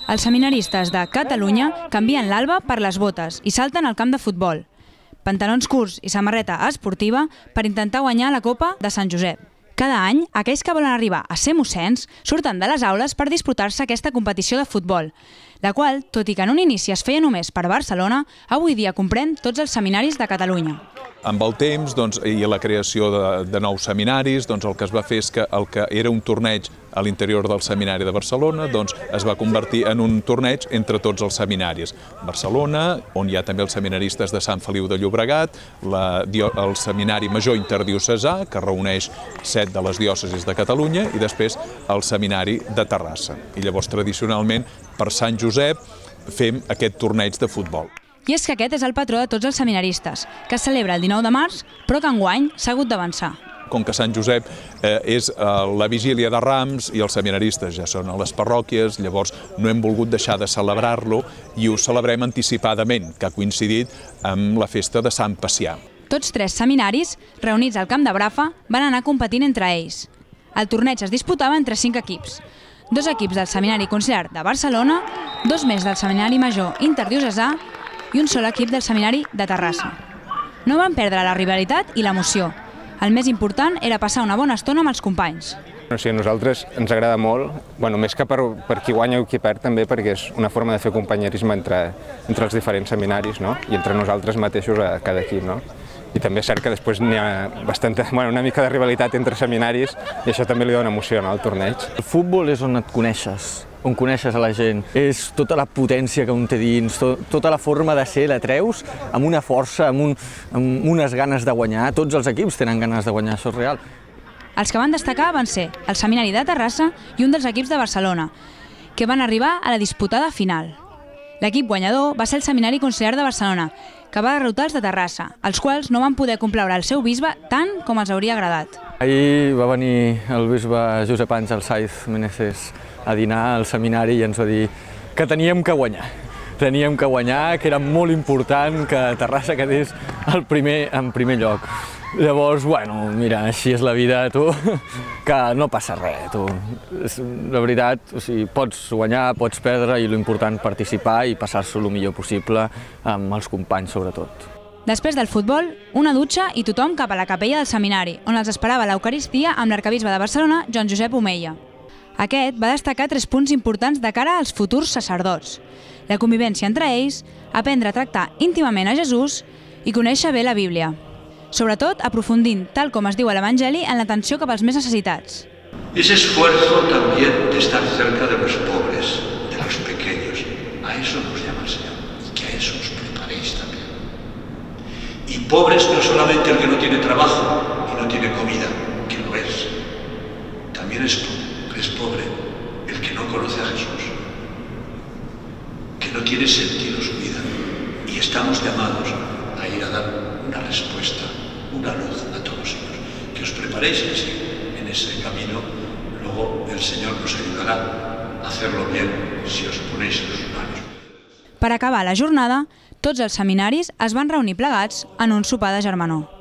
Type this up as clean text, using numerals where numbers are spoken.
Els seminaristes de Catalunya canvien l'alba per les botes i salten al camp de futbol. Pantalons curts i samarreta esportiva per intentar guanyar la Copa de Sant Josep. Cada any, aquells que volen arribar a ser mossens surten de les aules per disputar-se aquesta competició de futbol, la qual, tot i que en un inici es feia només per Barcelona, avui dia comprèn tots els seminaris de Catalunya. Amb el temps i la creació de nous seminaris, el que es va fer és que el que era un torneig a l'interior del seminari de Barcelona es va convertir en un torneig entre tots els seminaris. Barcelona, on hi ha també els seminaristes de Sant Feliu de Llobregat, el seminari major interdiocesà, que reuneix 7 de les diòcesis de Catalunya, i després el seminari de Terrassa. I llavors, tradicionalment, per Sant Josep, fem aquest torneig de futbol. I és que aquest és el patró de tots els seminaristes, que es celebra el 19 de març, però que enguany s'ha hagut d'avançar. Com que Sant Josep és la vigília de Rams i els seminaristes ja són a les parròquies, llavors no hem volgut deixar de celebrar-lo i ho celebrem anticipadament, que ha coincidit amb la festa de Sant Pacià. Tots 3 seminaris, reunits al Camp de Bràfa, van anar competint entre ells. El torneig es disputava entre 5 equips. 2 equips del Seminari Conciliar de Barcelona, 2 més del Seminari Major Interdiocesà i un sol equip del Seminari de Terrassa. No van perdre la rivalitat i l'emoció. El més important era passar una bona estona amb els companys. A nosaltres ens agrada molt, més que per qui guanya o qui perd, també perquè és una forma de fer companyerisme entre els diferents seminaris i entre nosaltres mateixos a cada equip. I també és cert que després n'hi ha una mica de rivalitat entre seminaris i això també li dona emoció al torneig. El futbol és on et coneixes, on coneixes a la gent. És tota la potència que un té dins, tota la forma de ser, la treus amb una força, amb unes ganes de guanyar. Tots els equips tenen ganes de guanyar, això és real. Els que van destacar van ser el Seminari de Terrassa i un dels equips de Barcelona, que van arribar a la disputada final. L'equip guanyador va ser el Seminari Conciliar de Barcelona, que va derrotar els de Terrassa, els quals no van poder complaure el seu bisbe tant com els hauria agradat. Ahir va venir el bisbe Josep Àngel Saiz Meneses a dinar al seminari i ens va dir que teníem que guanyar. Teníem que guanyar, que era molt important que Terrassa quedés en primer lloc. Llavors, mira, així és la vida, que no passa res, La veritat, pots guanyar, pots perdre i l'important participar i passar-s'ho el millor possible amb els companys, sobretot. Després del futbol, una dutxa i tothom cap a la capella del seminari, on els esperava l'Eucaristia amb l'arquebisbe de Barcelona, Joan Josep Omeia. Aquest va destacar 3 punts importants de cara als futurs sacerdots: la convivència entre ells, aprendre a tractar íntimament a Jesús i conèixer bé la Bíblia. Sobretot aprofundint, tal com es diu a l'Evangeli, en l'atenció cap als més necessitats. Ese esfuerzo también de estar cerca de los pobres, de los pequeños. A eso nos llama el Señor, y que a eso os preparéis también. Y pobres no solamente el que no tiene trabajo y no tiene comida, que lo es. También es pobre el que no conoce a Jesús, que no tiene sentido su vida. Y estamos llamados a ir a dar una respuesta, una luz a todos ellos. Que os preparéis en ese camino, luego el Señor nos ayudará a hacerlo bien si os ponéis en sus manos. Per acabar la jornada, tots els seminaris es van reunir plegats en un sopar de germanor.